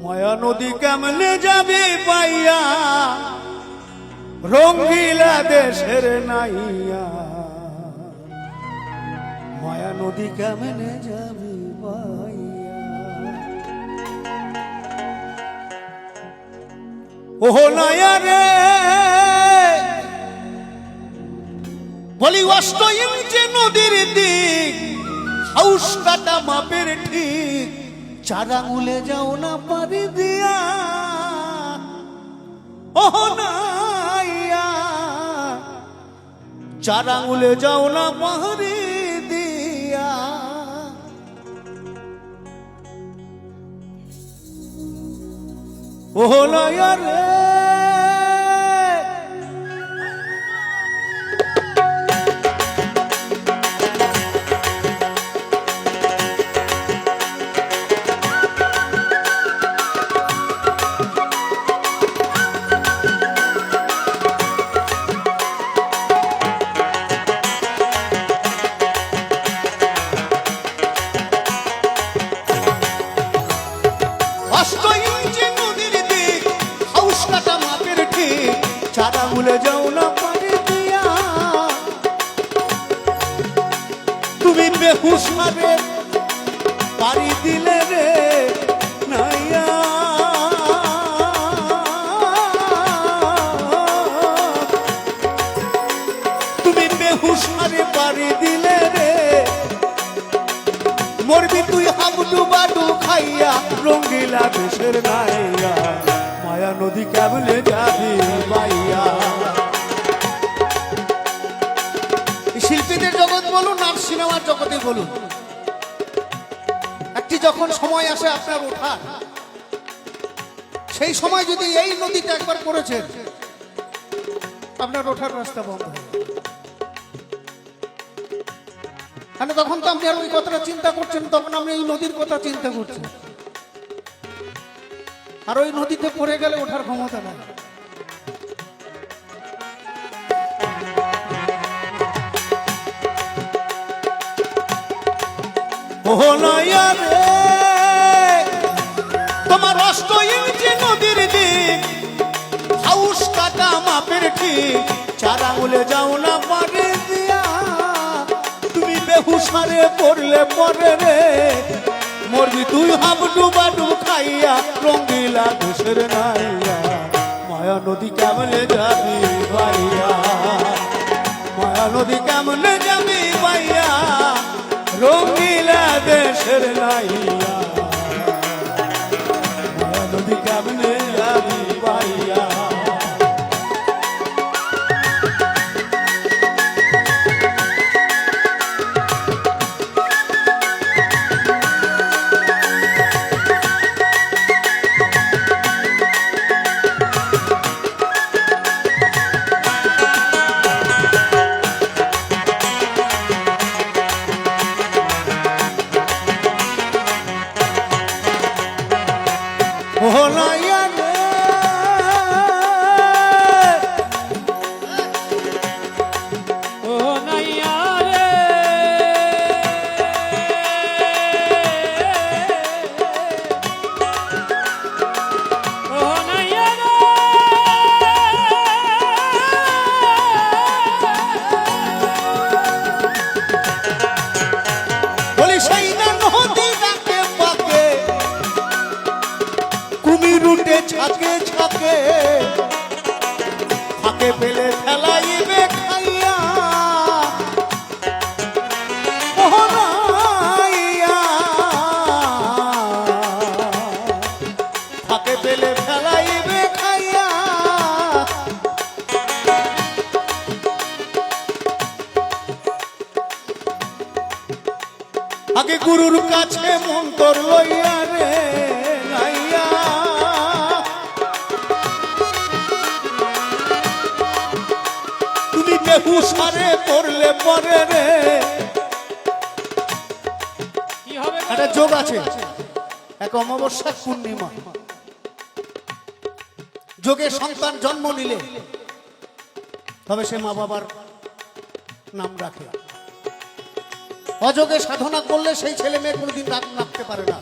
মায়া নদী কেমনে যাবি পাইয়া রঙ্গিলা দেশের নাইয়া মায়া নদী কেমনে যাবি পাইয়া ওহ নায়া রে বলি 8 ইঞ্চি নদীর দিক হাউস কাটা মাপের ঠিক 4 আঙুলে যাও না পারি দিয়া ওহ নাইয়া 4 আঙুলে যাও না পারি দিয়া ওহ নাইয়া রে যাও না পারি দিয়া তুমি বেহুশ হবে পারি দিলে রে নাইয়া তুমি বেহুশ হবে পারি দিলে রে মরবি তুই হাবুডু বাডু খাইয়া রঙ্গিলা দেশের নাইয়া মায়া নদী কেমনে যাবি বাইয়া শিল্পীদের জগৎ বলুন আর সিনেমার জগতে বলুন একটি যখন সময় আসে আপনার ওঠার সেই সময় যদি এই নদীতে একবার পড়েছেন আপনার ওঠার রাস্তা বন্ধ হয় মানে তখন তো আপনি আর ওই কথাটা চিন্তা করছেন তখন আপনি এই নদীর কথা চিন্তা করছেন আর ওই নদীতে পড়ে গেলে ওঠার ক্ষমতা নাই ওহ নাইয়া রে তোমার 8 ইঞ্চি নদীর দিক হাউস কাটা মাপের ঠিক 4 আঙুলে যাও না পারি দিয়া তুমি বেহুশারে পড়লে পরে রে মরবি তুই হাবডু বাডু খাইয়া রঙ্গিলা দেশের নাইয়া মায়া নদী কেমনে যাবি ভাইয়া মায়া নদী কেমনে যাবি ভাইয়া রঙ্গিলা দেশের নাইয়া মায়া নদী কেমনে যাবি ভাইয়া ওহ নাইয়া রে ওহ নাইয়া রে ওহ নাইয়া রে বলি সেই না নদী ডাকে পাকে কুমির উঠে ছাকে ছাকে ফাঁকে পেলে ফেলাইবে খাইয়া ওহ নাইয়া ফাঁকে পেলে ফেলাইবে খাইয়া আগে গুরুর কাছে মন্তর লইয়া রে নাইয়া তুমি বেহুশারে পড়লে পরে রে কি হবে একটা যোগ আছে এক অমাবস্যার পূর্ণিমা যোগে সন্তান জন্ম নিলে তবে সে মা বাবার নাম রাখে অযোগে সাধনা করলে সেই ছেলে মেয়ে কোনোদিন রাখতে পারে না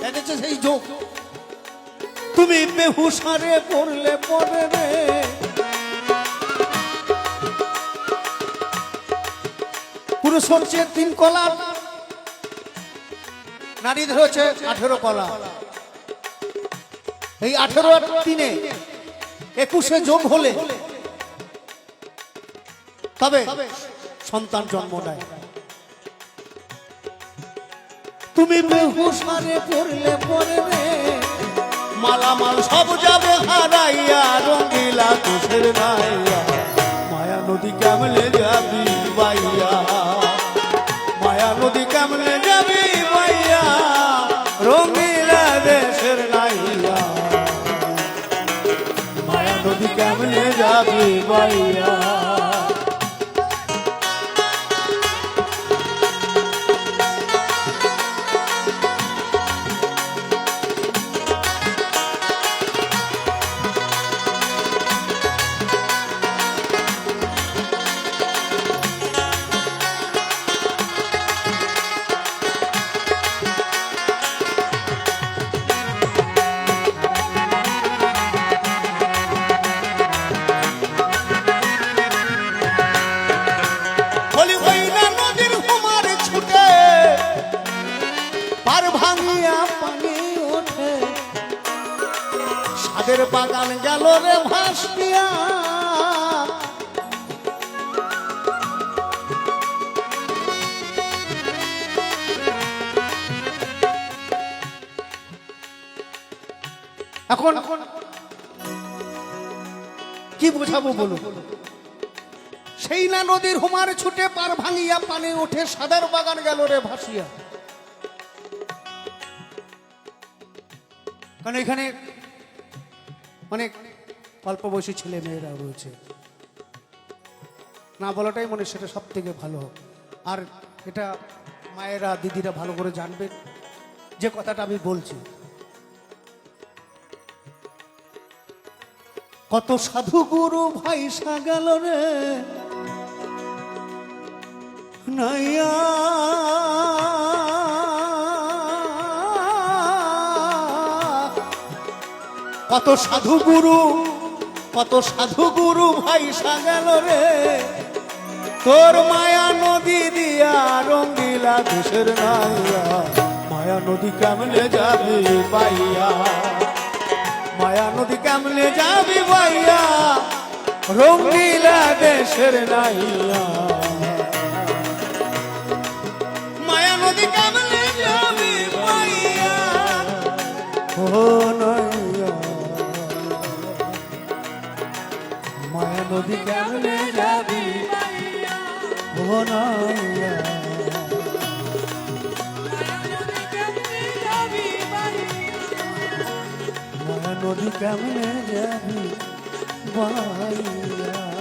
দেখেছে সেই যোগ। তুমি বেহুশারে পড়লে পড়ে রে, পুরুষ হচ্ছে 3 কলা, নারীদের হচ্ছে 18 কলা। এই 18 আর 3 21 যোগ হলে তবে সন্তান জন্ম নেয়। তুমি বেহুশারে পড়লে পড়ে রে, মালামাল সব যাবে হারাইয়া, রঙ্গিলা তুষের নাইয়া, মায়া নদী কেমনে যাবি বাইয়া, মায়া নদী কেমনে যাবি বাইয়া, রঙ্গিলা দেশের নাইয়া, মায়া নদী কেমনে যাবি বাইয়া। সাদের বাগান গেল রে ভাসিয়া, এখন কি বোঝাবো বলো? সেই না নদীর হুমার ছুটে পার ভাঙিয়া, পানি উঠে সাদের বাগান গেল রে ভাসিয়া। কারণ এখানে অনেক অল্প বয়সী ছেলে মেয়েরা রয়েছে, না বলাটাই মনে সেটা সব থেকে ভালো। আর এটা মায়েরা দিদিরা ভালো করে জানবেন যে কথাটা আমি বলছি। কত সাধু গুরু ভাই গেল রে নাইয়া, কত সাধু গুরু ভাই গেল রে, তোর মায়া নদী দিয়া, রঙ্গিলা দেশের নাইয়া, মায়া নদী কেমনে যাবি বাইয়া, মায়া নদী কেমনে যাবি বাইয়া, রঙ্গিলা দেশের নাইয়া, মায়া নদী কেমনে যাবি বাইয়া, ও নাইয়া, মায়া নদী কেমনে যাবি ও নাইয়া, মায়া নদী কেমনে যাবি বাইয়া।